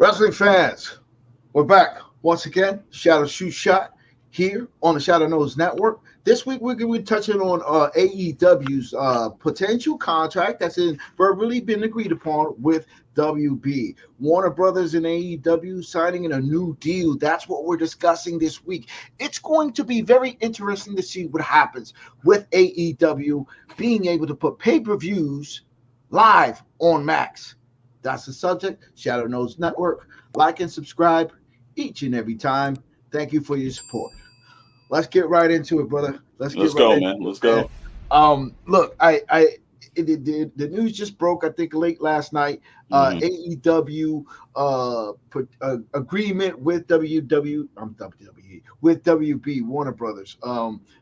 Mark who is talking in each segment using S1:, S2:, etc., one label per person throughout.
S1: Wrestling fans, we're back once again. Shadow Shoot Shot here on the Shadow Knows Network. This week we're going to be touching on AEW's potential contract that's verbally been agreed upon with WB. Warner Brothers and AEW signing in a new deal. That's what we're discussing this week. It's going to be very interesting to see what happens with AEW being able to put pay-per-views live on Max. That's the subject. Shadow Knows Network. Like and subscribe each and every time. Thank you for your support. Let's get right into it, brother.
S2: Let's go, man. Let's go.
S1: Look, the news just broke. I think late last night. AEW agreement with WWE with WB Warner Brothers.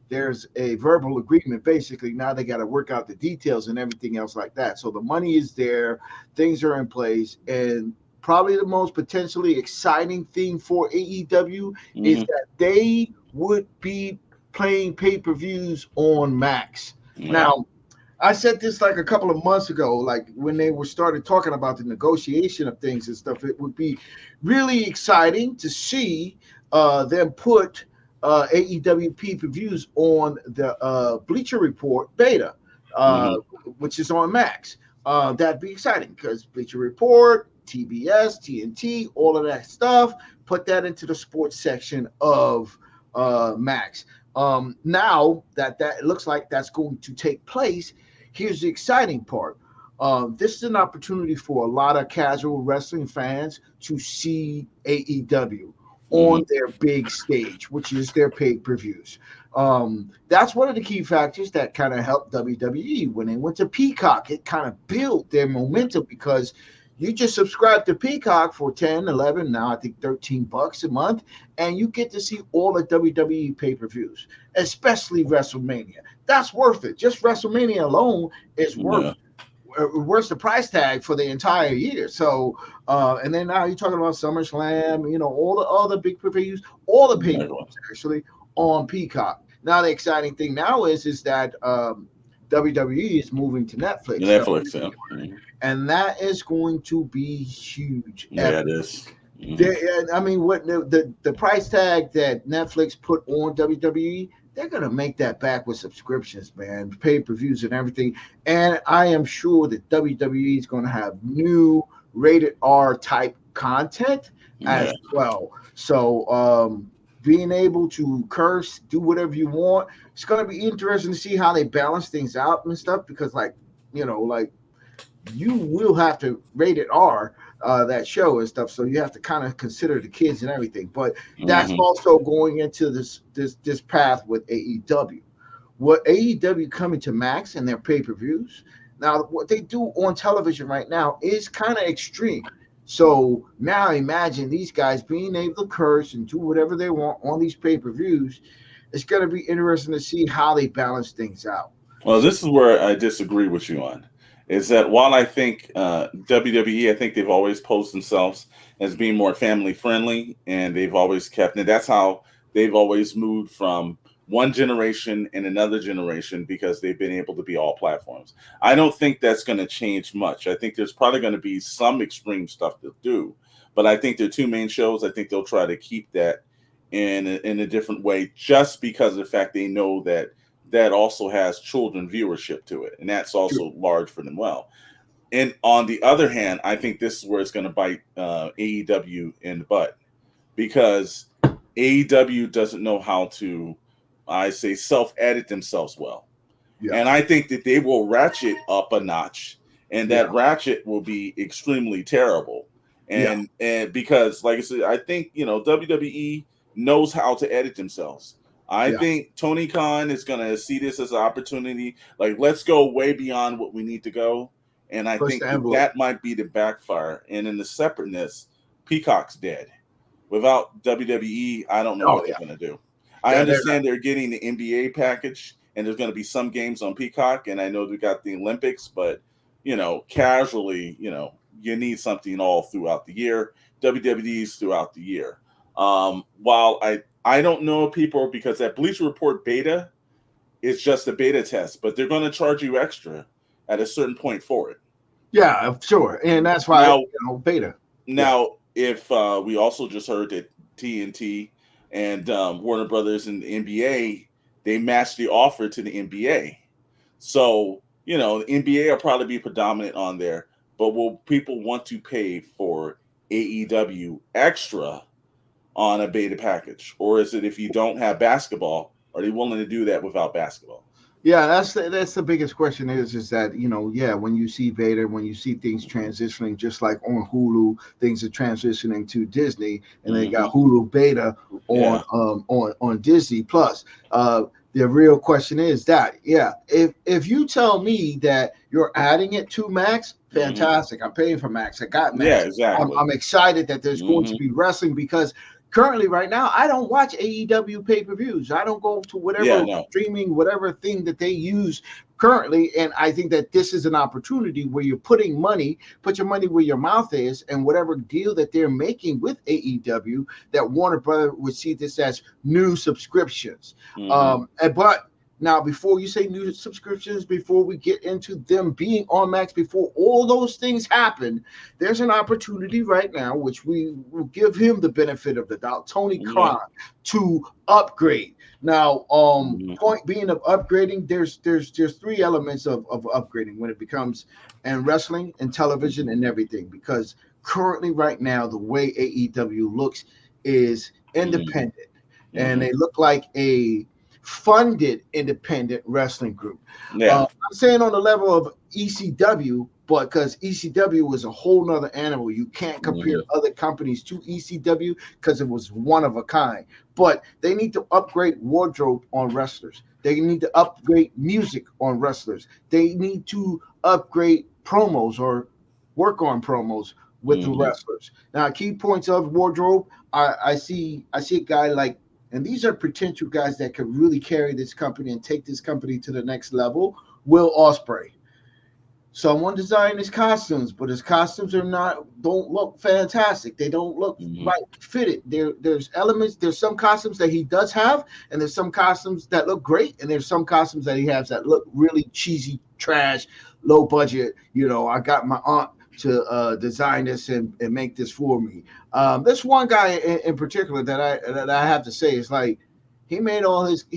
S1: There's a verbal agreement. Basically, now they got to work out the details and everything else like that. So the money is there, things are in place, and probably the most potentially exciting thing for AEW is that they would be playing pay-per-views on Max. Now, I said this like a couple of months ago, like when they were started talking about the negotiation of things and stuff. It would be really exciting to see them put AEW pay-per-views on the Bleacher Report beta, which is on Max. That'd be exciting because Bleacher Report, TBS, TNT, all of that stuff, put that into the sports section of Max. Now that it looks like that's going to take place, here's the exciting part. This is an opportunity for a lot of casual wrestling fans to see AEW on their big stage, which is their pay-per-views. That's one of the key factors that kind of helped WWE when they went to Peacock. It kind of built their momentum because you just subscribe to Peacock for 10, 11, now I think $13 a month, and you get to see all the WWE pay-per-views, especially WrestleMania. That's worth it. Just WrestleMania alone is worth the price tag for the entire year. So, and then now you're talking about SummerSlam, all the other big pay-per-views, all the pay-per-views actually on Peacock. Now the exciting thing now is that WWE is moving to Netflix. And that is going to be huge.
S2: Yeah, it is.
S1: I mean, what the price tag that Netflix put on WWE, they're going to make that back with subscriptions, man, pay-per-views and everything. And I am sure that WWE is going to have new rated R type content as well. So being able to curse, do whatever you want, it's going to be interesting to see how they balance things out and stuff because, you will have to rated R that show and stuff, so you have to kind of consider the kids and everything. But that's also going into this path with AEW. What AEW coming to Max and their pay-per-views, now what they do on television right now is kind of extreme. So now imagine these guys being able to curse and do whatever they want on these pay-per-views. It's going to be interesting to see how they balance things out.
S2: Well, this is where I disagree with you on. Is that while I think WWE, I think they've always posed themselves as being more family friendly, and they've always kept it. That's how they've always moved from one generation and another generation because they've been able to be all platforms. I don't think that's going to change much. I think there's probably going to be some extreme stuff they'll do, but I think their two main shows, I think they'll try to keep that in a different way just because of the fact they know that also has children viewership to it, and that's also large for them. Well, and on the other hand, I think this is where it's going to bite AEW in the butt because AEW doesn't know how to, I say, self-edit themselves well, and I think that they will ratchet up a notch, and that ratchet will be extremely terrible, and because, like I said, I think WWE knows how to edit themselves. I think Tony Khan is going to see this as an opportunity. Like, let's go way beyond what we need to go. And I think that might be the backfire. And in the separateness, Peacock's dead. Without WWE, I don't know what they're going to do. I understand they're getting the NBA package, and there's going to be some games on Peacock. And I know they got the Olympics, but, casually, you need something all throughout the year. WWE's throughout the year. While I don't know people because that Bleacher Report beta is just a beta test, but they're going to charge you extra at a certain point for it.
S1: Yeah, sure. And that's why beta.
S2: Now, if we also just heard that TNT and Warner Brothers and the NBA, they matched the offer to the NBA. So, the NBA will probably be predominant on there, but will people want to pay for AEW extra on a beta package? Or is it if you don't have basketball, are they willing to do that without basketball?
S1: Yeah, that's the biggest question is that yeah, when you see Vader, when you see things transitioning, just like on Hulu, things are transitioning to Disney, and they got
S2: Hmm.
S1: Hulu Beta
S2: Yeah.
S1: on Disney Plus. The real question is that, yeah, if you tell me that you're adding it to Max,
S2: Hmm.
S1: fantastic. I'm paying for Max. I got
S2: Yeah,
S1: Max.
S2: exactly.
S1: I'm excited that there's going to
S2: Hmm.
S1: be wrestling because currently right now I don't watch AEW pay-per-views. I don't go to
S2: Yeah,
S1: whatever
S2: no.
S1: streaming, whatever thing that they use currently. And I think that this is an opportunity where you're putting money, put your money where your mouth is, and whatever deal that they're making with AEW, that Warner Brother would see this as new subscriptions.
S2: Hmm.
S1: But now, before you say new subscriptions, before we get into them being on Max, before all those things happen, there's an opportunity right now, which we will give him the benefit of the doubt, Tony
S2: Yeah.
S1: Khan, to upgrade. Now,
S2: Hmm.
S1: point being of upgrading, there's three elements of upgrading when it becomes and wrestling and television and everything. Because currently, right now, the way AEW looks is
S2: Hmm.
S1: independent, and
S2: Hmm.
S1: they look like a funded independent wrestling group.
S2: Yeah.
S1: I'm saying on the level of ECW, but because ECW is a whole nother animal, you can't compare
S2: Hmm.
S1: other companies to ECW because it was one of a kind. But they need to upgrade wardrobe on wrestlers. They need to upgrade music on wrestlers. They need to upgrade promos or work on promos with the
S2: Hmm.
S1: wrestlers. Now, key points of wardrobe, I see a guy like, and these are potential guys that could really carry this company and take this company to the next level. Will Ospreay. Someone designed his costumes, but his costumes don't look fantastic. They don't look
S2: Hmm.
S1: right fitted. There's elements. There's some costumes that he does have, and there's some costumes that look great, and there's some costumes that he has that look really cheesy, trash, low budget. I got my aunt to design this and make this for me. This one guy in particular that I have to say is like he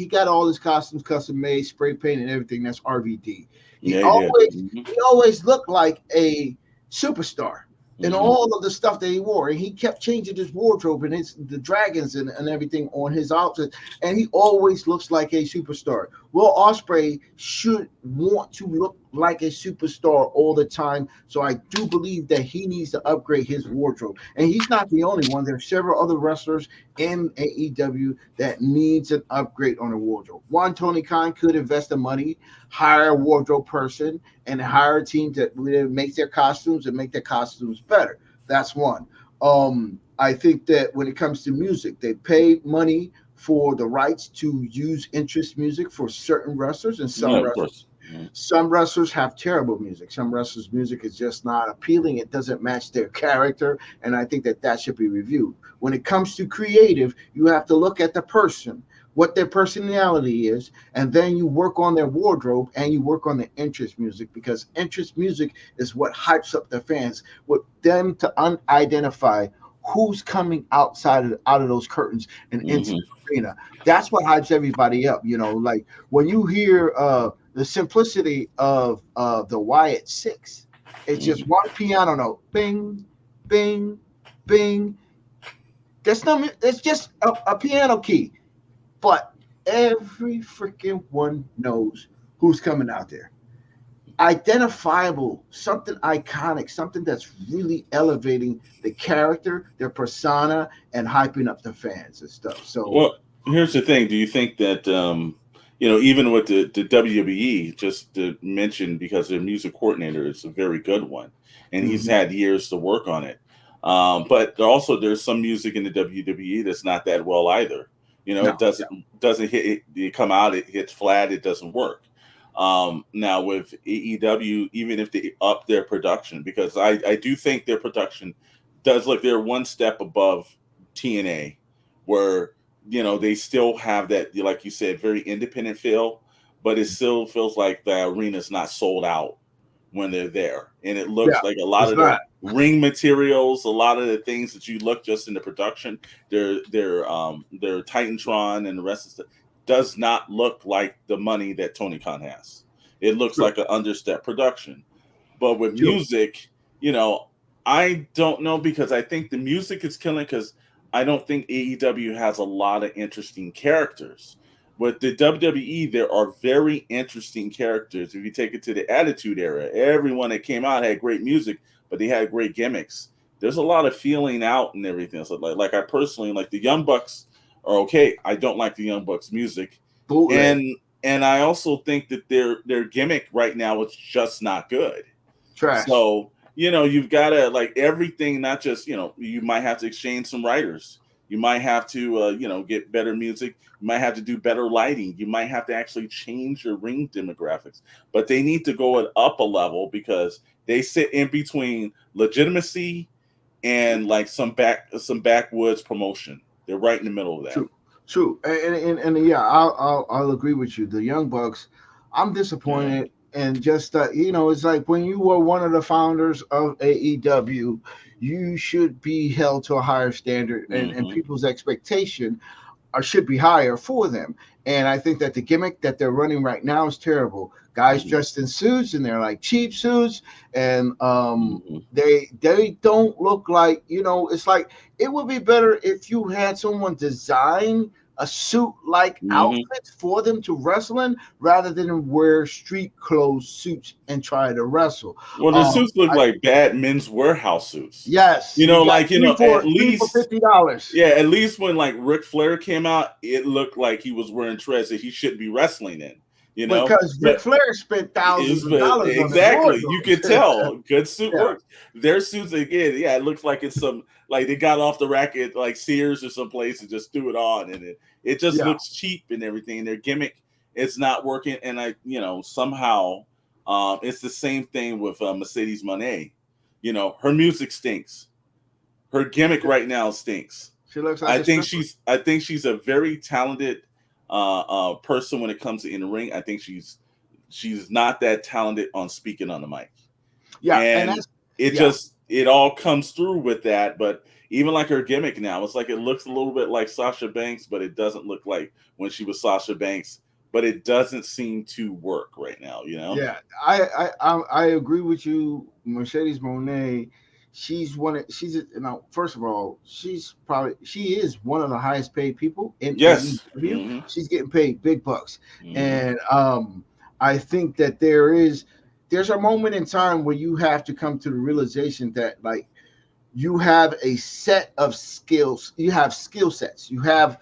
S1: got all his costumes custom made, spray paint and everything. That's RVD. He
S2: Yeah, he did.
S1: always
S2: Hmm.
S1: he always looked like a superstar in
S2: Hmm.
S1: all of the stuff that he wore. And he kept changing his wardrobe and the dragons and everything on his outfit. And he always looks like a superstar. Will Ospreay should want to look like a superstar all the time. So I do believe that he needs to upgrade his wardrobe. And he's not the only one. There's several other wrestlers in AEW that needs an upgrade on the wardrobe. One, Tony Khan could invest the money, hire a wardrobe person, and hire a team that makes their costumes and make their costumes better. That's one. I think that when it comes to music, they pay money for the rights to use interest music for certain wrestlers and
S2: Yeah,
S1: some
S2: of
S1: wrestlers.
S2: course. Mhm.
S1: Some wrestlers have terrible music. Some wrestlers' music is just not appealing. It doesn't match their character, and I think that should be reviewed. When it comes to creative, you have to look at the person, what their personality is, and then you work on their wardrobe and you work on the interest music because interest music is what hypes up the fans, with them to identify who's coming out of those curtains and into
S2: Mhm.
S1: the arena. That's what hypes everybody up. Like when you hear the simplicity of the Wyatt Six. It's just
S2: Mhm.
S1: one piano note, bing, bing, bing. That's no. It's just a piano key, but every freaking one knows who's coming out there. Identifiable, something iconic, something that's really elevating the character, their persona, and hyping up the fans and stuff. So
S2: Well, here's the thing. Do you think that even with the WWE, just to mention, because their music coordinator is a very good one, and he's
S1: mhm.
S2: had years to work on it. But there's some music in the WWE that's not that well either. It
S1: No,
S2: doesn't hit. You come out, it hits flat. It doesn't work. Now with AEW, even if they up their production, because I do think their production does look, they're one step above TNA, where they still have that, like you said, very independent feel, but it still feels like the arena's not sold out when they're there, and it
S1: Yeah,
S2: looks like a lot
S1: it's
S2: of the
S1: not
S2: ring materials, a lot of the things that you look just in the production, their Titantron and the rest of stuff does not look like the money that Tony Khan has. It looks
S1: true.
S2: like an understep production. But with
S1: True.
S2: music, I don't know, because I think the music is killing, because I don't think AEW has a lot of interesting characters. With the WWE, there are very interesting characters. If you take it to the Attitude Era, everyone that came out had great music, but they had great gimmicks. There's a lot of feeling out and everything. So like I personally like the Young Bucks are okay. I don't like the Young Bucks music,
S1: Bootleg.
S2: and I also think that their gimmick right now is just not good.
S1: Trash.
S2: So, you've got to like everything, not just, you might have to exchange some writers. You might have to, get better music. You might have to do better lighting. You might have to actually change your ring demographics. But they need to go it up a level, because they sit in between legitimacy and like some backwoods promotion. They're right in the middle of that.
S1: True. True. And yeah, I'll agree with you. The Young Bucks, I'm disappointed. And just it's like when you were one of the founders of AEW, you should be held to a higher standard, and people's expectation should be higher for them. And I think that the gimmick that they're running right now is terrible. Guys dressed in suits, and they're like cheap suits, and they don't look like, it's like it would be better if you had someone design a suit-like outfit for them to wrestle in, rather than wear street clothes suits and try to wrestle.
S2: Well, the suits look like bad Men's Warehouse suits.
S1: Yes,
S2: at
S1: three for
S2: least
S1: $50.
S2: Yeah, at least when like Ric Flair came out, it looked like he was wearing dreads that he shouldn't be wrestling in.
S1: Because Ric Flair spent thousands of dollars
S2: exactly.
S1: on
S2: You could tell good suit work. Their suits again, it looks like it's some like they got off the rack at like Sears or someplace and just threw it on, and it just looks cheap and everything. Their gimmick is not working, and somehow it's the same thing with Mercedes Moné. Her music stinks. Her gimmick right now stinks.
S1: She looks like
S2: I think she's a very talented person when it comes to in the ring. I think she's not that talented on speaking on the mic.
S1: Yeah,
S2: and it all comes through with that. But even like her gimmick now, it's like it looks a little bit like Sasha Banks, but it doesn't look like when she was Sasha Banks. But it doesn't seem to work right now.
S1: Yeah, I agree with you, Mercedes Moné. First of all, she is one of the highest paid people in AEW. She's getting paid big bucks. And I think that there's a moment in time where you have to come to the realization that like you have a set of skills, you have skill sets, you have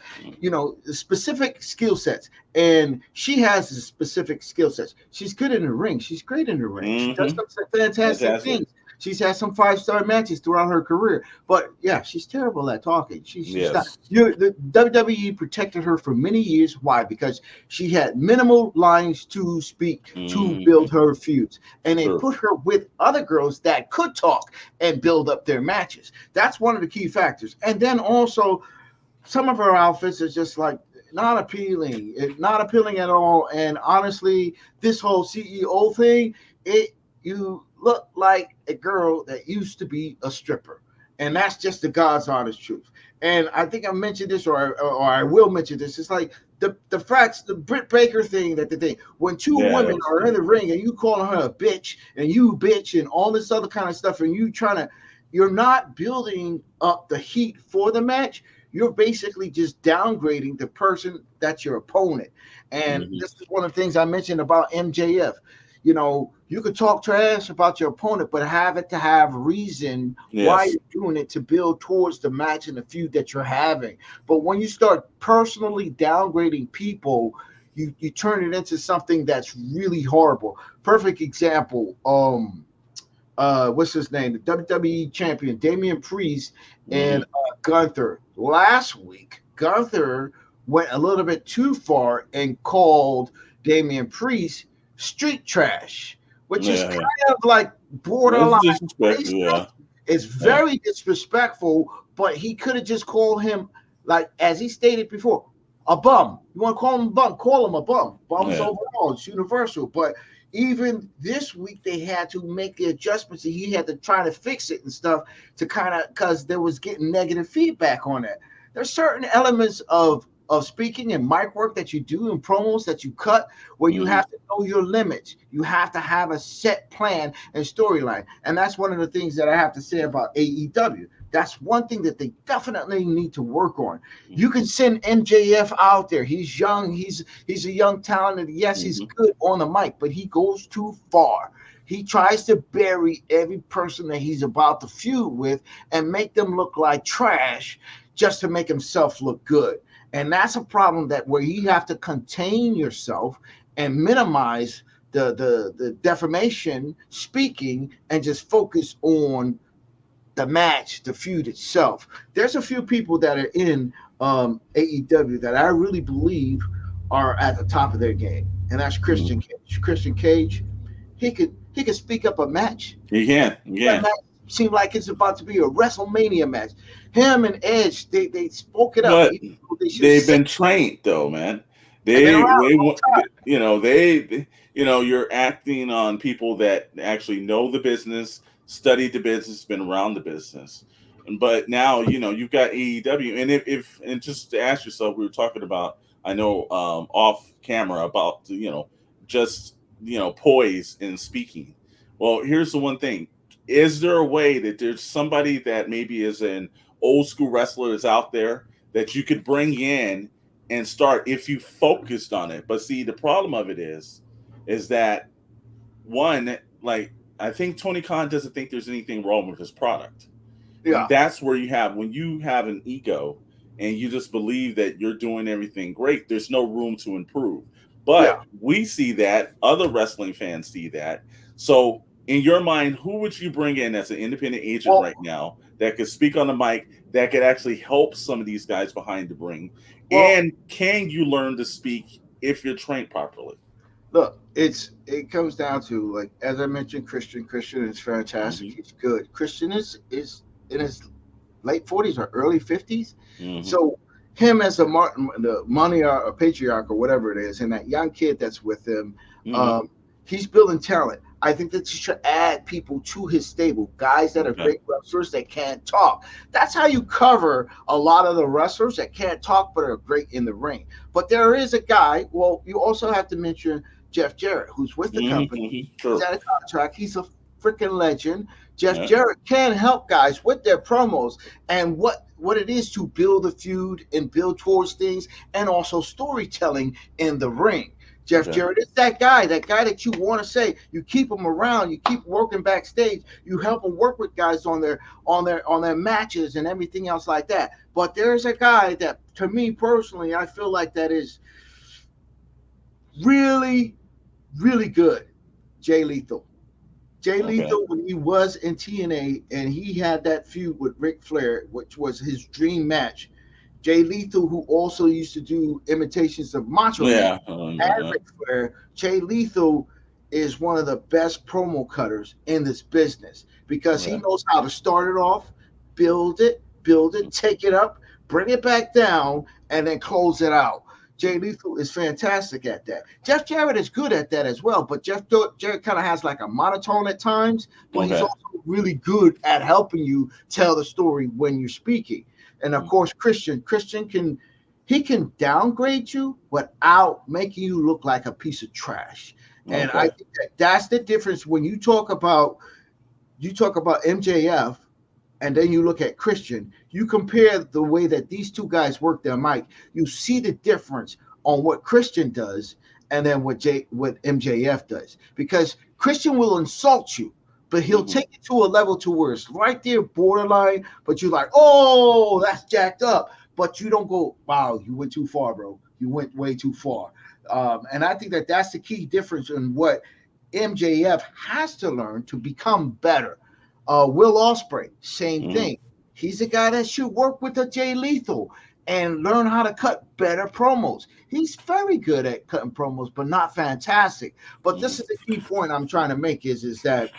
S1: specific skill sets, and she has the specific skill sets. She's good in the ring, she's great in the ring, she does some fantastic things. She's had some 5-star matches throughout her career, but she's terrible at talking. She's not. The WWE protected her for many years. Why? Because she had minimal lines to speak to build her feuds, and they put her with other girls that could talk and build up their matches. That's one of the key factors. And then also, some of her outfits are just like not appealing at all. And honestly, this whole CEO thing, you look like a girl that used to be a stripper, and that's just the God's honest truth. And I think I mentioned this, or I will mention this. It's like the Britt Baker thing. When two women are in the ring and you calling her a bitch and you bitch and all this other kind of stuff, and you're not building up the heat for the match. You're basically just downgrading the person that's your opponent. And this is one of the things I mentioned about MJF. You could talk trash about your opponent, but have it to have reason why you're doing it, to build towards the match and the feud that you're having. But when you start personally downgrading people, you turn it into something that's really horrible. Perfect example. What's his name? The WWE champion Damian Priest and Gunther. Last week, Gunther went a little bit too far and called Damian Priest street trash, which is kind of like borderline. It's very disrespectful, but he could have just called him, like as he stated before, a bum. You want to call him a bum? Call him a bum. Bums overall, it's universal. But even this week they had to make the adjustments, and he had to try to fix it and stuff to kind of, because there was getting negative feedback on that. There's certain elements of speaking and mic work that you do in promos that you cut where you
S2: Mhm.
S1: have to know your limits. You have to have a set plan and storyline. And that's one of the things that I have to say about AEW. That's one thing that they definitely need to work on. You can send MJF out there. He's young. He's a young talent. And yes, he's
S2: Mhm.
S1: good on the mic, but he goes too far. He tries to bury every person that he's about to feud with and make them look like trash just to make himself look good. And that's a problem that where you have to contain yourself and minimize the defamation speaking and just focus on the match, the feud itself. There's a few people that are in AEW that I really believe are at the top of their game, and that's Christian
S2: Mhm.
S1: Cage. Christian Cage, he could speak up a match.
S2: You can. You
S1: That
S2: can.
S1: match seemed like it's about to be a WrestleMania match. Him and Edge, they spoke it up.
S2: But
S1: Even though they should
S2: they've
S1: say
S2: been trained though, man.
S1: they've been around
S2: They
S1: a long
S2: want,
S1: time.
S2: you know, you're acting on people that actually know the business, studied the business, been around the business. But now, you've got AEW, and if and just to ask yourself, we were talking about, I know, off camera about, just, poise in speaking. Well, here's the one thing: is there a way that there's somebody that maybe is an old school wrestler is out there that you could bring in and start if you focused on it? But see, the problem of it is that, one, like, I think Tony Khan doesn't think there's anything wrong with his product. And
S1: Yeah,
S2: that's where you have, when you have an ego and you just believe that you're doing everything great, there's no room to improve.
S1: yeah.
S2: But we see that, other wrestling fans see that. So in your mind, who would you bring in as an independent agent
S1: Well,
S2: right now that could speak on the mic, that could actually help some of these guys behind the ring?
S1: well,
S2: And can you learn to speak if you're trained properly?
S1: look, it comes down to, like, as I mentioned, Christian. Christian is fantastic.
S2: Hmm.
S1: He's good. Christian is in his late 40s or early 50s.
S2: Hmm.
S1: So him as the money or patriarch or whatever it is, and that young kid that's with him,
S2: Hmm.
S1: um, he's building talent. I think that you should add people to his stable, guys that are
S2: Okay.
S1: great wrestlers that can't talk. That's how you cover a lot of the wrestlers that can't talk but are great in the ring. But there is a guy. Well, you also have to mention Jeff Jarrett, who's with the
S2: Hmm.
S1: company.
S2: Hmm.
S1: He's
S2: Sure.
S1: at a contract. He's a freaking legend. Jeff
S2: Yeah.
S1: Jarrett can help guys with their promos and what it is to build a feud and build towards things, and also storytelling in the ring. Jeff
S2: Okay.
S1: Jarrett is that guy that you want to say. You keep him around, you keep working backstage, you help him work with guys on their matches and everything else like that. But there's a guy that, to me personally, I feel like that is really, really good. Jay Lethal. Jay
S2: Okay.
S1: Lethal, when he was in TNA and he had that feud with Ric Flair, which was his dream match. Jay Lethal, who also used to do imitations of Macho Man
S2: Yeah.
S1: and Ric Flair, Jay Lethal is one of the best promo cutters in this business because he
S2: Okay.
S1: knows how to start it off, build it, take it up, bring it back down, and then close it out. Jay Lethal is fantastic at that. Jeff Jarrett is good at that as well, but Jeff Jarrett kind of has like a monotone at times, but he's
S2: Okay.
S1: also really good at helping you tell the story when you're speaking. And of course, Christian can downgrade you without making you look like a piece of trash. And I
S2: Okay.
S1: think that that's the difference when you talk about MJF and then you look at Christian, you compare the way that these two guys work their mic, you see the difference on what Christian does and then what MJF does. Because Christian will insult you, but he'll
S2: Hmm.
S1: take it to a level to where it's right there borderline, but you're like, oh, that's jacked up. But you don't go, wow, you went too far, bro. You went way too far. And I think that that's the key difference in what MJF has to learn to become better. Will Ospreay, same
S2: Hmm.
S1: thing. He's a guy that should work with the Jay Lethal and learn how to cut better promos. He's very good at cutting promos, but not fantastic. But this is
S2: Hmm.
S1: the key point I'm trying to make is that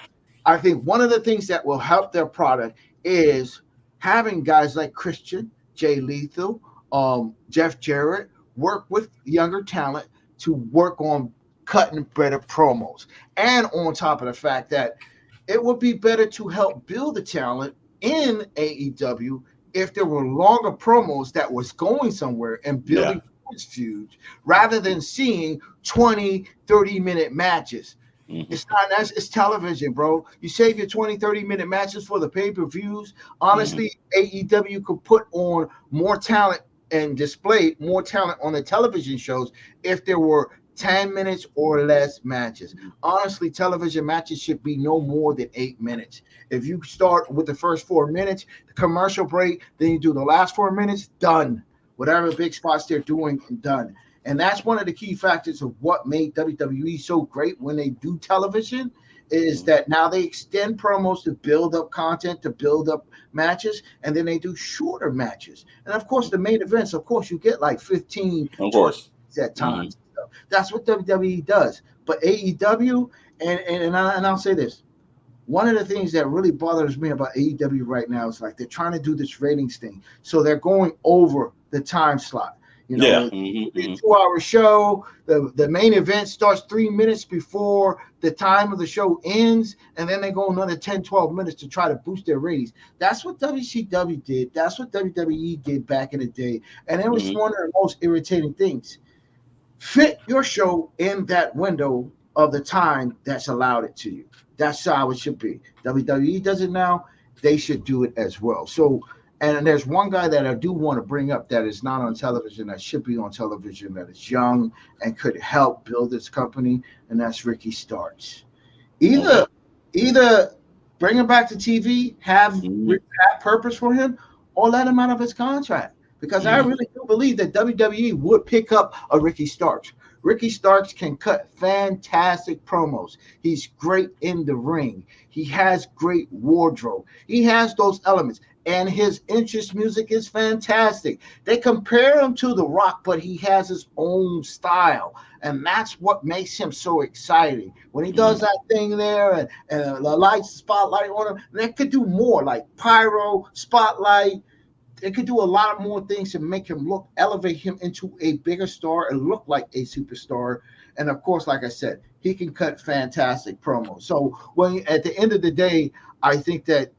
S1: I think one of the things that will help their product is having guys like Christian, Jay Lethal, Jeff Jarrett work with younger talent to work on cutting better promos. And on top of the fact that it would be better to help build the talent in AEW if there were longer promos that was going somewhere and
S2: Yeah.
S1: building towards feuds rather than seeing 20, 30-minute matches.
S2: Hmm.
S1: It's not that's it's television, bro. You save your 20, 30-minute matches for the pay-per-views.
S2: Hmm.
S1: Honestly, AEW could put on more talent and display more talent on the television shows if there were 10 minutes or less matches. Honestly, television matches should be no more than 8 minutes. If you start with the first 4 minutes, the commercial break, then you do the last 4 minutes, done. Whatever big spots they're doing, done. And that's one of the key factors of what made WWE so great when they do television is that now they extend promos to build up content, to build up matches, and then they do shorter matches. And of course, the main events, of course, you get like 15,
S2: Of
S1: 20
S2: course.
S1: at
S2: Hmm.
S1: times. So that's what WWE does. But AEW, and I'll say this, one of the things that really bothers me about AEW right now is like they're trying to do this ratings thing. So they're going over the time slot. You
S2: Yeah.
S1: know,
S2: Hmm.
S1: a
S2: Hmm.
S1: 2 hour show. The main event starts 3 minutes before the time of the show ends, and then they go another 10, 12 minutes to try to boost their ratings. That's what WCW did. That's what WWE did back in the day. And it was
S2: Hmm.
S1: one of the most irritating things. Fit your show in that window of the time that's allowed it to you. That's how it should be. WWE does it now. They should do it as well. So, and there's one guy that I do want to bring up that is not on television, that should be on television, that is young and could help build this company, and that's Ricky Starks.
S2: Okay.
S1: Either bring him back to TV,
S2: Hmm.
S1: have purpose for him, or let him out of his contract. Because I
S2: Hmm.
S1: really do believe that WWE would pick up a Ricky Starks. Ricky Starks can cut fantastic promos. He's great in the ring. He has great wardrobe. He has those elements. And his interest music is fantastic. They compare him to The Rock, but he has his own style. And that's what makes him so exciting. When he does
S2: Hmm.
S1: that thing there and the lights, spotlight on him, they could do more like pyro, spotlight. They could do a lot more things to make him look, elevate him into a bigger star and look like a superstar. And of course, like I said, he can cut fantastic promos. So when at the end of the day, I think that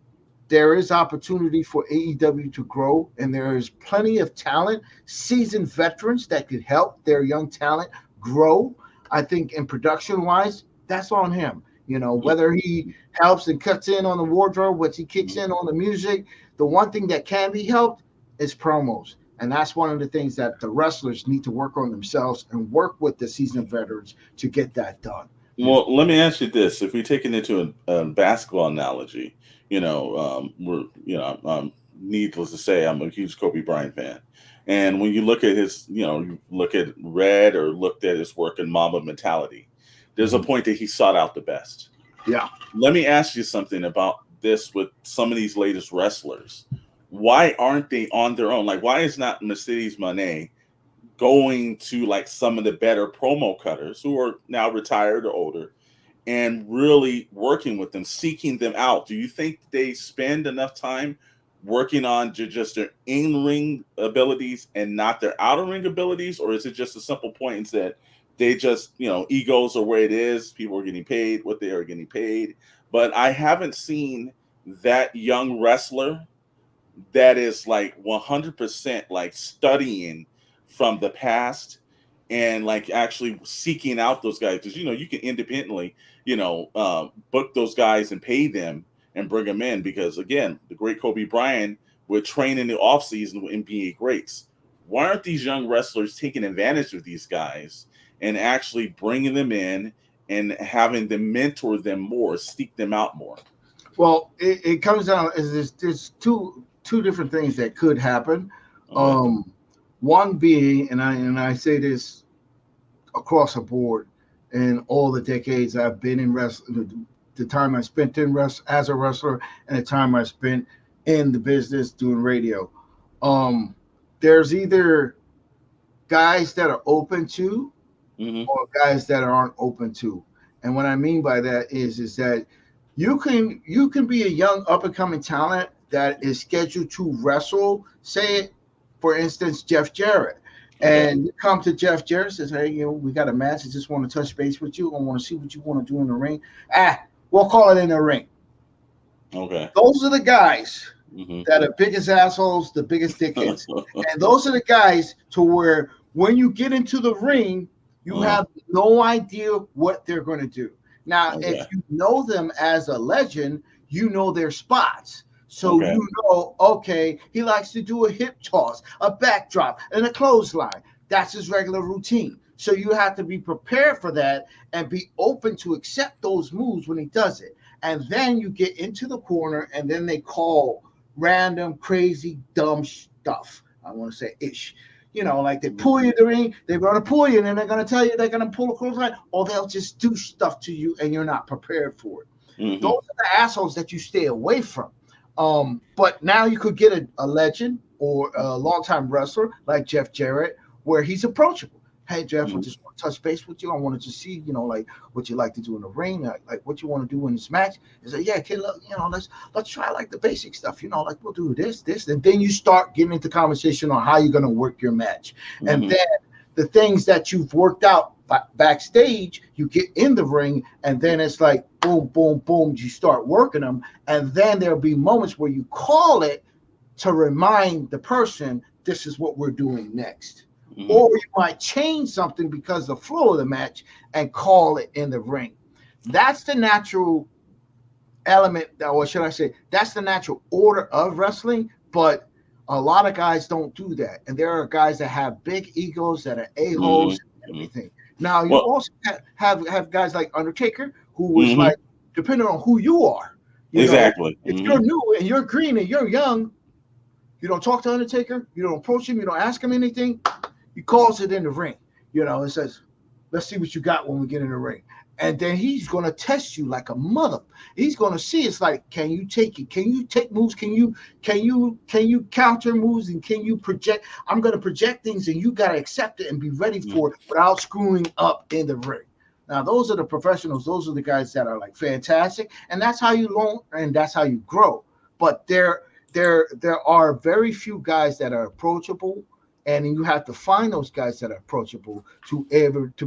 S1: there is opportunity for AEW to grow, and there is plenty of talent, seasoned veterans that could help their young talent grow. I think in production wise, that's on him. You know, whether he helps and cuts in on the wardrobe, whether he kicks in on the music, the one thing that can be helped is promos. And that's one of the things that the wrestlers need to work on themselves and work with the seasoned veterans to get that done. You know,
S2: Well, let me ask you this: if we take it into a basketball analogy, needless to say, I'm a huge Kobe Bryant fan, and when you look at his, you look at Red or looked at his work in Mamba Mentality, there's a
S1: mhm.
S2: point that he sought out the best.
S1: Yeah.
S2: Let me ask you something about this with some of these latest wrestlers. Why aren't they on their own? Like, why is not Mercedes Moné going to like some of the better promo cutters who are now retired or older and really working with them, seeking them out? Do you think they spend enough time working on just their in-ring abilities and not their outer ring abilities, or is it just a simple point that they just, egos are where it is, people are getting paid what they are getting paid? But I haven't seen that young wrestler that is like 100% like studying from the past and like actually seeking out those guys, because you can independently book those guys and pay them and bring them in, because again, the great Kobe Bryant would train in the off season with NBA greats. Why aren't these young wrestlers taking advantage of these guys and actually bringing them in and having them mentor them more, seek them out more?
S1: Well, it comes down is there's two different things that could happen.
S2: Okay.
S1: Um, One being, and I say this across the board, in all the decades I've been in wrestling, the time I spent in as a wrestler, and the time I spent in the business doing radio. Um, there's either guys that are open to
S2: Hmm.
S1: or guys that aren't open to. And what I mean by that is that you can be a young up and coming talent that is scheduled to wrestle. Say, for instance, Jeff Jarrett.
S2: Okay.
S1: And you come to Jeff Jarrett, says, hey, we got a match. I just want to touch base with you. I want to see what you want to do in the ring. We'll call it in the ring.
S2: Okay.
S1: Those are the guys
S2: Hmm.
S1: that are biggest assholes, the biggest dickheads. And those are the guys to where when you get into the ring, you have no idea what they're going to do. Now, if
S2: Okay.
S1: you know them as a legend, you know their spots. So
S2: Okay.
S1: you know, okay, he likes to do a hip toss, a backdrop, and a clothesline. That's his regular routine. So you have to be prepared for that and be open to accept those moves when he does it. And then you get into the corner, and then they call random, crazy, dumb stuff. I want to say ish. Like they pull you in the ring, they're going to pull you, and then they're going to tell you they're going to pull a clothesline, or they'll just do stuff to you, and you're not prepared for it. Those
S2: Hmm.
S1: are the assholes that you stay away from. But now you could get a legend or a longtime wrestler like Jeff Jarrett, where he's approachable. Hey Jeff, I just want to touch base with you. I wanted to see, like what you like to do in the ring, like what you want to do in this match. He said, yeah, kid, look, let's try like the basic stuff. Like we'll do this, and then you start getting into conversation on how you're gonna work your match, and then the things that you've worked out backstage, you get in the ring, and then it's like boom, boom, boom. You start working them, and then there'll be moments where you call it to remind the person this is what we're doing next. Or you might change something because of the flow of the match and call it in the ring. That's the natural element, or should I say, that's the natural order of wrestling. But a lot of guys don't do that. And there are guys that have big egos that are a-holes and everything. Now, you
S2: Well,
S1: also have guys like Undertaker, who was
S2: hmm
S1: like, depending on who you are,
S2: exactly.
S1: if you're new and you're green and you're young, you don't talk to Undertaker, you don't approach him, you don't ask him anything. He calls it in the ring. It says, let's see what you got when we get in the ring. And then he's going to test you like a mother. He's going to see, it's like, can you take it? Can you take moves? Can you counter moves? And can you project? I'm going to project things, and you got to accept it and be ready for it without screwing up in the ring. Now, those are the professionals. Those are the guys that are like fantastic. And that's how you learn, and that's how you grow. But there are very few guys that are approachable, and you have to find those guys that are approachable to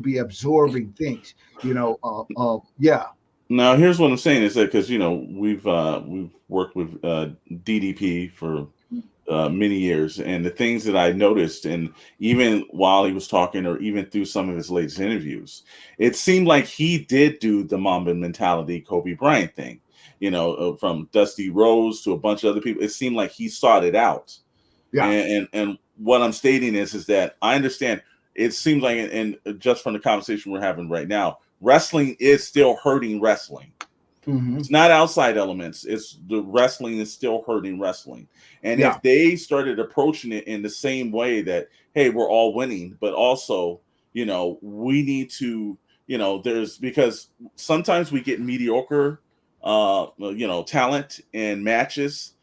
S1: be absorbing things. Yeah,
S2: Now, here's what I'm saying is that because we've worked with DDP for many years, and the things that I noticed, and even while he was talking, or even through some of his latest interviews, it seemed like he did do the Mamba mentality, Kobe Bryant thing. From Dusty Rose to a bunch of other people, it seemed like he sought it out.
S1: yeah,
S2: And what I'm stating is that I understand. It seems like, and just from the conversation we're having right now, wrestling is still hurting wrestling. It's not outside elements. It's the wrestling is still hurting wrestling. And
S1: yeah,
S2: if they started approaching it in the same way that, hey, we're all winning, but also, we need to, there's because sometimes we get mediocre, talent in matches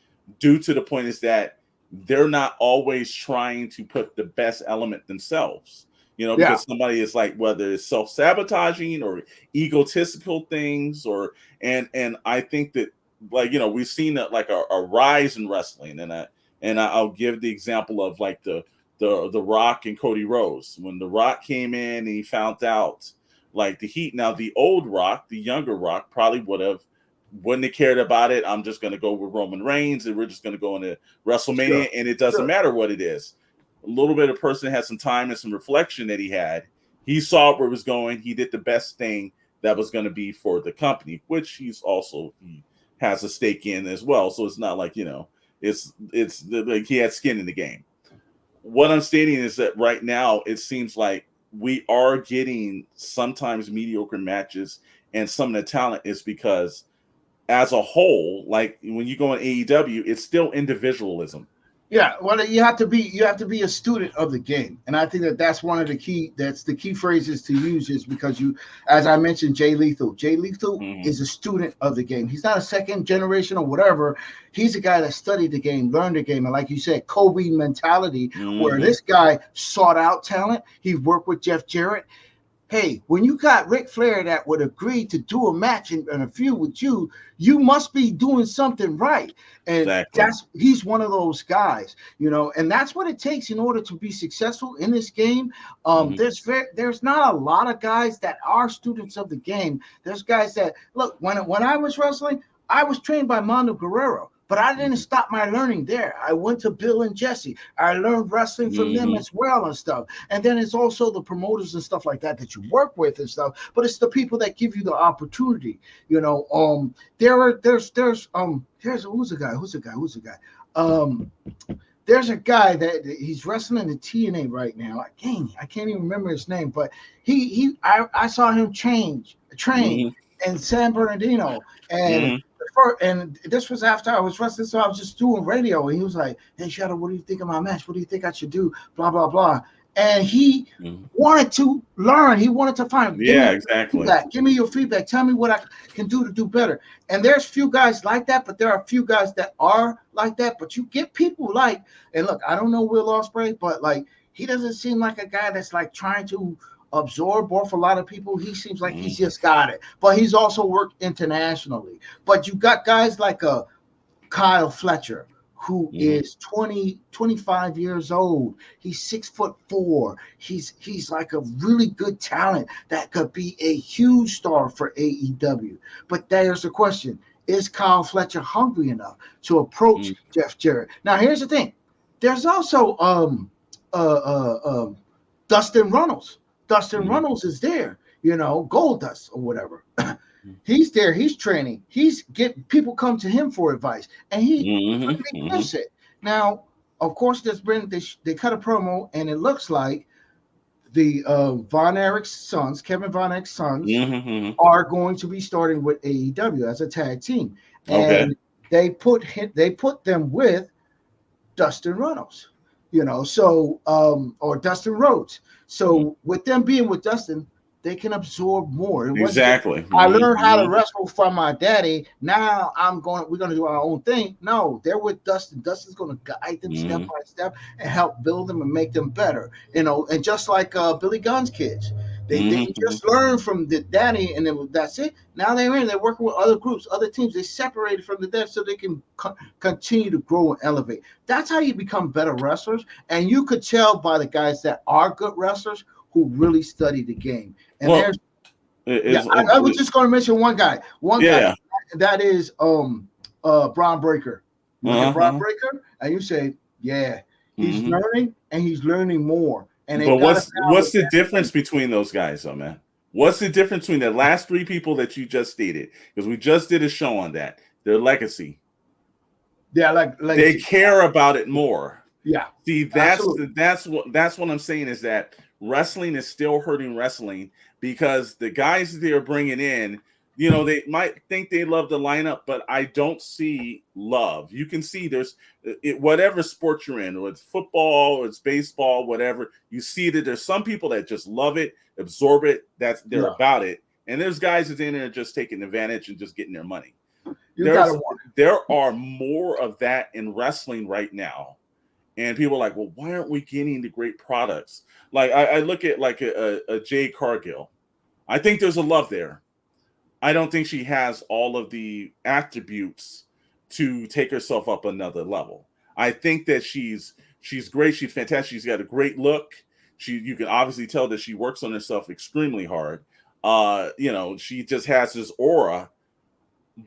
S2: due to the point is that they're not always trying to put the best element themselves.
S1: yeah,
S2: Because somebody is like, whether it's self-sabotaging or egotistical things, or and I think that, like, we've seen that, like, a rise in wrestling, and I'll give the example of like the Rock and Cody Rhodes. When the Rock came in and he found out like the heat. Now the old Rock, the younger Rock, probably wouldn't have cared about it. I'm just going to go with Roman Reigns, and we're just going to go into WrestleMania,
S1: sure,
S2: and it doesn't
S1: sure,
S2: matter what it is. A little bit of person had some time and some reflection that he had. He saw where it was going. He did the best thing that was going to be for the company, which he has a stake in as well. So it's not like, it's like he had skin in the game. What I'm stating is that right now it seems like we are getting sometimes mediocre matches, and some of the talent is because as a whole, like when you go in AEW, it's still individualism.
S1: yeah. Well, you have to be a student of the game, and I think that's one of the key. That's the key phrases to use, is because as I mentioned, Jay Lethal. Jay Lethal is a student of the game. He's not a second generation or whatever. He's a guy that studied the game, learned the game, and like you said, Kobe mentality, where this guy sought out talent. He worked with Jeff Jarrett. hey, when you got Ric Flair that would agree to do a match and a feud with you, you must be doing something right. And
S2: Exactly.
S1: he's one of those guys, and that's what it takes in order to be successful in this game. There's not a lot of guys that are students of the game. There's guys that look, when I was wrestling, I was trained by Mando Guerrero. But I didn't stop my learning there. I went to Bill and Jesse. I learned wrestling from them as well and stuff. And then it's also the promoters and stuff like that you work with and stuff. But it's the people that give you the opportunity. There's who's a guy. There's a guy that he's wrestling in the TNA right now. I can't even remember his name, but I saw him train in San Bernardino, and this was after I was wrestling, so I was just doing radio, and he was like, "Hey, Shadowe, what do you think of my match? What do you think I should do? Blah blah blah." And he wanted to learn. He wanted to find.
S2: Exactly.
S1: Give me your feedback. Tell me what I can do to do better. And there's few guys like that, but there are a few guys that are like that. But you get people like, and look, I don't know Will Ospreay, but like he doesn't seem like a guy that's like trying to absorb off a lot of people. He seems like he's just got it. But he's also worked internationally. But you got guys like Kyle Fletcher, who is 25 years old. He's 6'4". He's like a really good talent that could be a huge star for AEW. But there's the question: is Kyle Fletcher hungry enough to approach Jeff Jarrett? Now, here's the thing: there's also Dustin Runnels. Dustin Runnels is there, Goldust or whatever. He's there. He's training. People come to him for advice, and he gives it. Now, of course, they cut a promo, and it looks like the Von Erich's sons, Kevin Von Erich's sons, are going to be starting with AEW as a tag team, and they put them with Dustin Runnels, or Dustin Rhodes. So with them being with Dustin, they can absorb more.
S2: Exactly.
S1: I learned how to wrestle from my daddy. Now we're going to do our own thing. No, they're with Dustin. Dustin's going to guide them step by step and help build them and make them better. And just like Billy Gunn's kids, they didn't just learn from the daddy and then that's it. Now they're working with other groups, other teams. They separated from the dad so they can continue to grow and elevate. That's how you become better wrestlers. And you could tell by the guys that are good wrestlers who really study the game. And I was just going to mention one guy. Guy that is Braun Breaker. Braun Breaker, and you say, he's learning and he's learning more. And
S2: but what's the difference between those guys, though, man? What's the difference between the last three people that you just stated? Because we just did a show on that. Their legacy.
S1: Yeah, like
S2: they care about it more.
S1: Yeah.
S2: See, that's what I'm saying is that wrestling is still hurting wrestling because the guys that they're bringing in, they might think they love the lineup, but I don't see love. You can see whatever sport you're in, whether it's football or it's baseball, whatever, you see that there's some people that just love it, absorb it, they're about it. And there's guys that's in there just taking advantage and just getting their money. There are more of that in wrestling right now. And people are like, well, why aren't we getting the great products? Like I look at like a Jade Cargill. I think there's a love there. I don't think she has all of the attributes to take herself up another level. I think that she's great. She's fantastic. She's got a great look. You can obviously tell that she works on herself extremely hard. She just has this aura.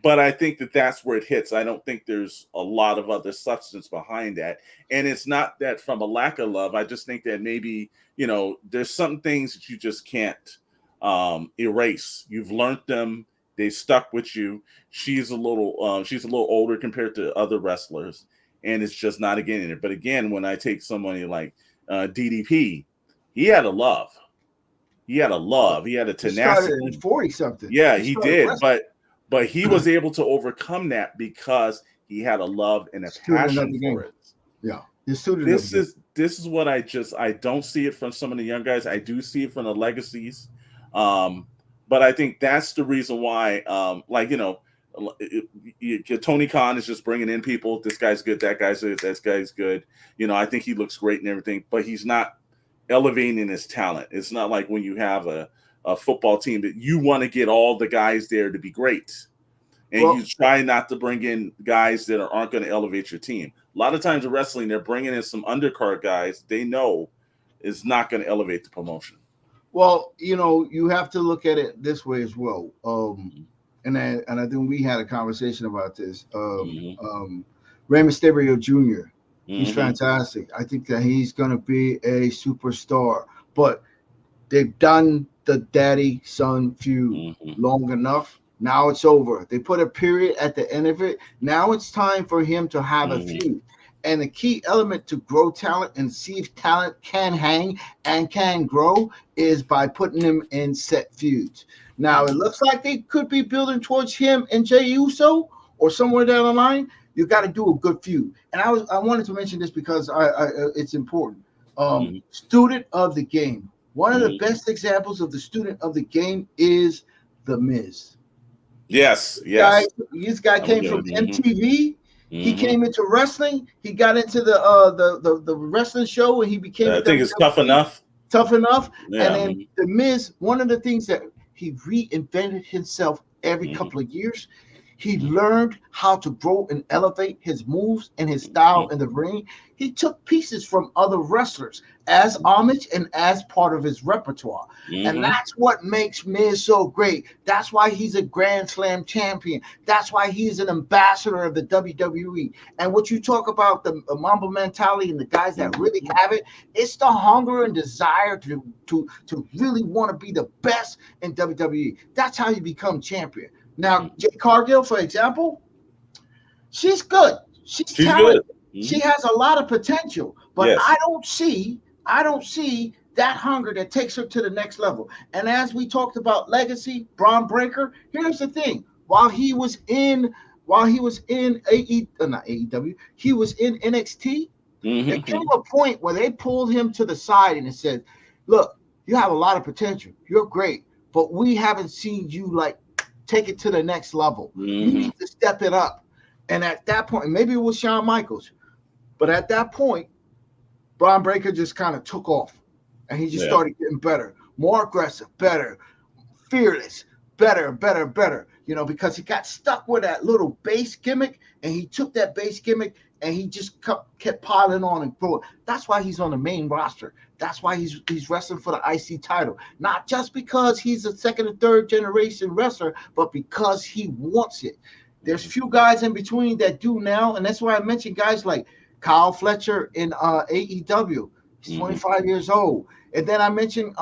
S2: But I think that's where it hits. I don't think there's a lot of other substance behind that. And it's not that from a lack of love. I just think that maybe, there's some things that you just can't erase. You've learned them. They stuck with you. She's a little older compared to other wrestlers. And it's just not getting in it. But again, when I take somebody like DDP, he had a love. He had a tenacity. He started
S1: in 40-something.
S2: Yeah, he did. Wrestling. But he was able to overcome that because he had a love and a passion for it.
S1: Yeah.
S2: This is what I don't see it from some of the young guys. I do see it from the legacies. But I think that's the reason why, Tony Khan is just bringing in people. This guy's good. That guy's good. That guy's good. I think he looks great and everything, but he's not elevating his talent. It's not like when you have a football team that you want to get all the guys there to be great. And you try not to bring in guys that aren't going to elevate your team. A lot of times in wrestling, they're bringing in some undercard guys they know is not going to elevate the promotion.
S1: Well, you have to look at it this way as well. And I think we had a conversation about this. Rey Mysterio Jr. He's fantastic. I think that he's going to be a superstar. But they've done the daddy-son feud long enough. Now it's over. They put a period at the end of it. Now it's time for him to have a feud. And the key element to grow talent and see if talent can hang and can grow is by putting him in set feuds. Now, it looks like they could be building towards him and Jey Uso or somewhere down the line. You got to do a good feud. And I wanted to mention this because it's important. Student of the game. One of the best examples of the student of the game is The Miz.
S2: Yes.
S1: This guy came from MTV. He came into wrestling. He got into the wrestling show, and he became.
S2: I think it's Tough Enough.
S1: Tough Enough.
S2: Yeah.
S1: And then The Miz. One of the things that he reinvented himself every couple of years. He learned how to grow and elevate his moves and his style in the ring. He took pieces from other wrestlers as homage and as part of his repertoire. And that's what makes Miz so great. That's why he's a Grand Slam champion. That's why he's an ambassador of the WWE. And what you talk about, the Mamba mentality and the guys that really have it, it's the hunger and desire to really want to be the best in WWE. That's how you become champion. Now, Jade Cargill, for example, she's good. She's talented. Good. She has a lot of potential, but I don't see that hunger that takes her to the next level. And as we talked about legacy, Braun Breaker, here's the thing: while he was in AEW, he was in NXT. There came a point where they pulled him to the side and said, "Look, you have a lot of potential. You're great, but we haven't seen you take it to the next level. You need to step it up." And at that point, maybe it was Shawn Michaels, but at that point, Braun Breaker just kind of took off, and he just started getting better, more aggressive, better, fearless, better, because he got stuck with that little base gimmick, and he took that base gimmick, and he just kept piling on and growing. That's why he's on the main roster. That's why he's wrestling for the IC title. Not just because he's a second or third generation wrestler, but because he wants it. There's few guys in between that do now, and that's why I mentioned guys like Kyle Fletcher in AEW. He's 25 years old. And then I mentioned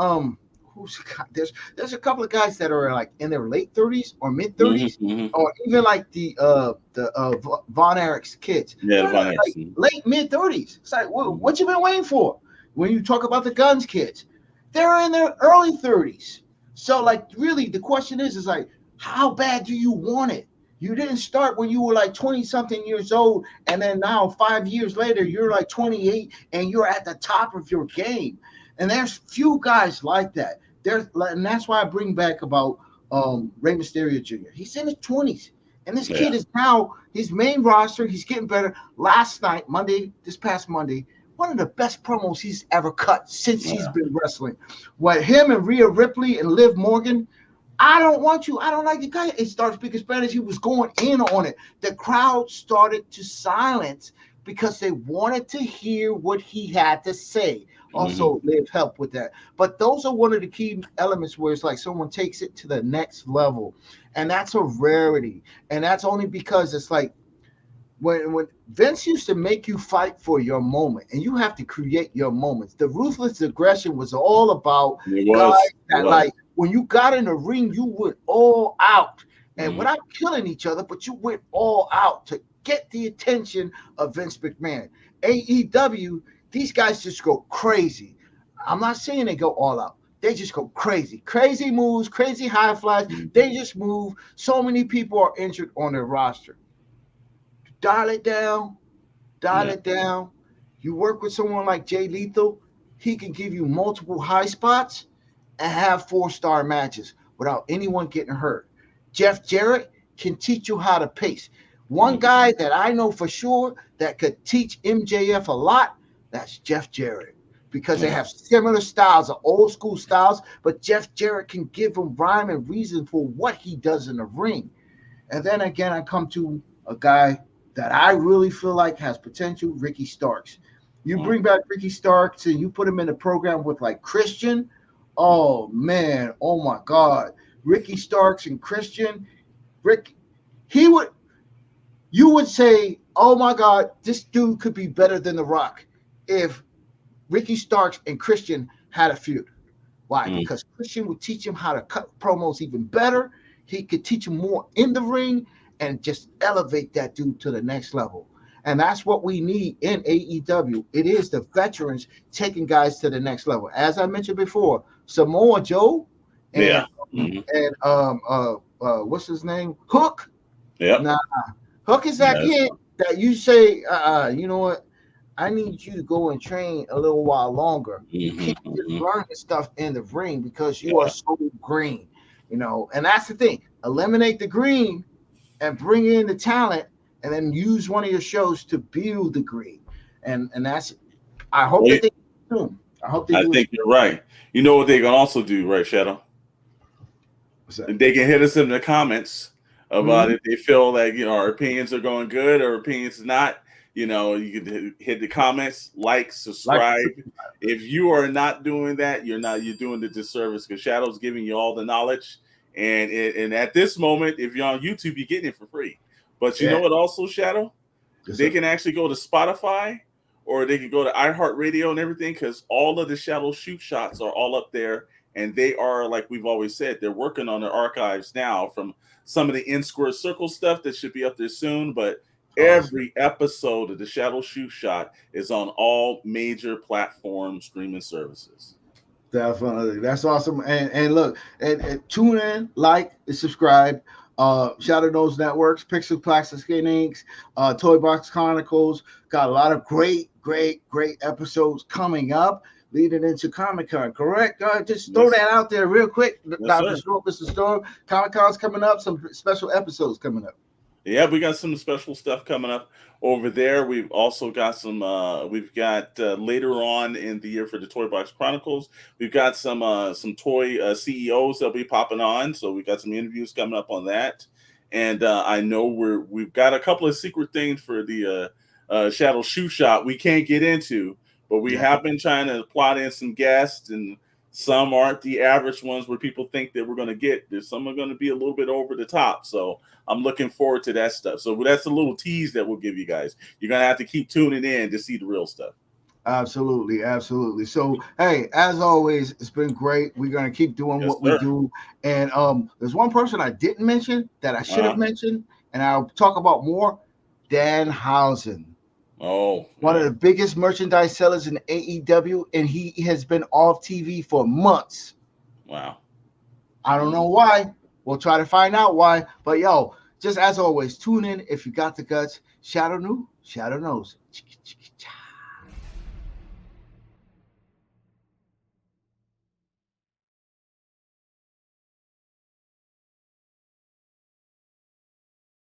S1: there's a couple of guys that are in their late 30s or mid 30s, or even the Von Erich's kids.
S2: Yeah, Von Erich.
S1: Late mid 30s. It's like, what you been waiting for? When you talk about the Guns kids, they're in their early 30s. So really the question is how bad do you want it? You didn't start when you were 20-something years old, and then now 5 years later, you're 28 and you're at the top of your game. And there's few guys like that. And that's why I bring back about Rey Mysterio Jr. He's in his 20s. And this kid is now his main roster. He's getting better. Last night, this past Monday, one of the best promos he's ever cut since he's been wrestling. With him and Rhea Ripley and Liv Morgan, I don't want you. I don't like the guy. He started speaking Spanish. He was going in on it. The crowd started to silence because they wanted to hear what he had to say. Also, Liv helped with that. But those are one of the key elements where it's someone takes it to the next level. And that's a rarity. And that's only because it's when Vince used to make you fight for your moment, and you have to create your moments. The ruthless aggression was all about guys that when you got in the ring, you went all out, and without killing each other, but you went all out to get the attention of Vince McMahon. AEW, these guys just go crazy. I'm not saying they go all out. They just go crazy. Crazy moves, crazy high flies. They just move. So many people are injured on their roster. Dial it down. You work with someone like Jay Lethal, he can give you multiple high spots and have 4-star matches without anyone getting hurt. Jeff Jarrett can teach you how to pace. One guy that I know for sure that could teach MJF a lot, that's Jeff Jarrett. because they have similar styles, old school styles, but Jeff Jarrett can give them rhyme and reason for what he does in the ring. And then again, I come to a guy that I really feel like has potential, Ricky Starks. You bring back Ricky Starks and you put him in a program with like Christian. Oh man, oh my God. Ricky Starks and Christian, you would say, oh my God, this dude could be better than The Rock if Ricky Starks and Christian had a feud. Why? Because Christian would teach him how to cut promos even better. He could teach him more in the ring and just elevate that dude to the next level. And that's what we need in AEW. It is the veterans taking guys to the next level. As I mentioned before, Samoa Joe and what's his name? Hook.
S2: Yeah.
S1: Nah, Hook is that kid that you say, you know what? I need you to go and train a little while longer. You can't just learn this stuff in the ring because you are so green, you know. And that's the thing. Eliminate the green and bring in the talent, and then use one of your shows to build the green. And that's. I hope that they do. I
S2: think you're right. You know what they can also do, right, Shadow? They can hit us in the comments about if they feel like our opinions are going good or opinions not. You can hit the comments, subscribe. If you are not doing that, you're doing the disservice because Shadow's giving you all the knowledge. And at this moment, if you're on YouTube, you're getting it for free. But you know what also, Shadow? They can actually go to Spotify or they can go to iHeartRadio and everything because all of the Shadow shoot shots are all up there. And they are, like we've always said, they're working on their archives now from some of the N-Square Circle stuff that should be up there soon. But every episode of the Shadow Shoot Shot is on all major platform streaming services.
S1: Definitely. That's awesome. And look, and tune in, like, and subscribe. Shadow Knows Networks, Pixel Plastic Inks, Toybox Chronicles. Got a lot of great episodes coming up leading into Comic-Con, correct? Just throw that out there real quick. Dr. Storm, Mr. Storm. Comic-Con's coming up, some special episodes coming up.
S2: Yeah, we got some special stuff coming up over there. We've also got some. We've got later on in the year for the Toybox Chronicles. We've got some toy CEOs that'll be popping on. So we got some interviews coming up on that. And I know we've got a couple of secret things for the Shadow Shoe Shot we can't get into, but we have been trying to plot in some guests, and some aren't the average ones where people think that we're going to get. There's some are going to be a little bit over the top. So I'm looking forward to that stuff. So that's a little tease that we'll give you guys. You're going to have to keep tuning in to see the real stuff.
S1: Absolutely. So, hey, as always, it's been great. We're going to keep doing what we do. And there's one person I didn't mention that I should have mentioned, and I'll talk about more. Danhausen.
S2: Oh,
S1: one of the biggest merchandise sellers in AEW, and he has been off TV for months.
S2: Wow.
S1: I don't know why. We'll try to find out why. But just as always, tune in if you got the guts. Shadow knows.